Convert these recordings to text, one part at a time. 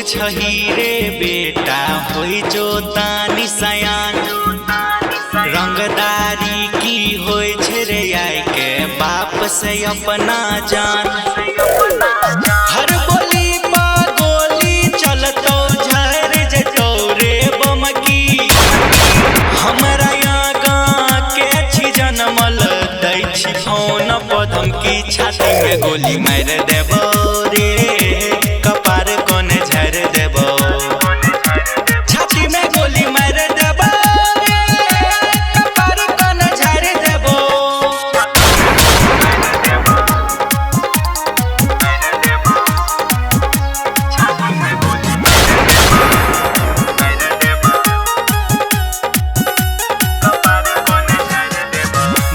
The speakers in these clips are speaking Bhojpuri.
छही रे बेटा होई जो तानी सयान रंगदारी की होई छे रे आय के बाप से अपना जान हर बोली पा गोली चलतो झर जतो रे बमकी हमरा आगा के छी जनमल दै छी फोन पदम की छाती में गोली मार देबो रे कपार कोन झर देबो छाती में गोली मार देबो रे कपार कोन झर देबो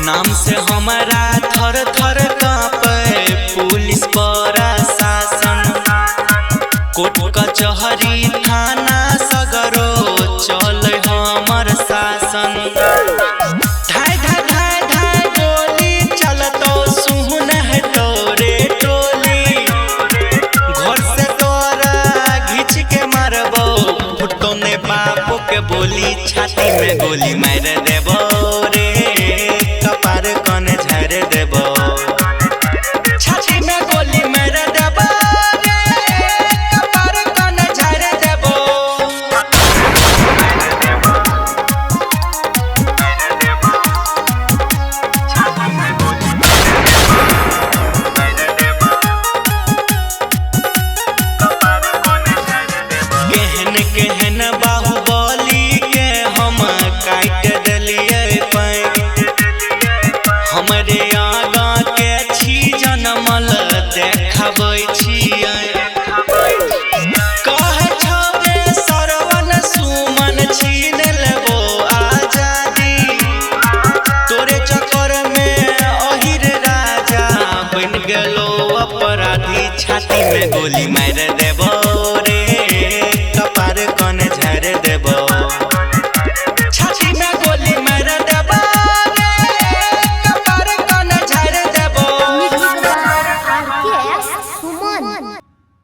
नाम से हमारा थर थर कांपे पुलिस प्रशासन कोर्ट कचहरी थाना सगरो चले हमर शासन धाय धाय धाय धाय गोली चलतो सुन है तोरे टोली घर से तोरा घिच के मारबो फुटो ने बापो के बोली छाती में गोली मार देबो रे कपार कोन झर देबो छाती में गोली मार देबो रे कपार कोन झर देबो केहन केहन बाहुबली के हम काट देलिए पैर हमरे आगा के छी जनमल देखबै छियै कहे छबे सरवन सुमन छीन लेबो आजादी तोरे चक्कर में अहिर राजा बन गेलो अपराधी छाती में गोली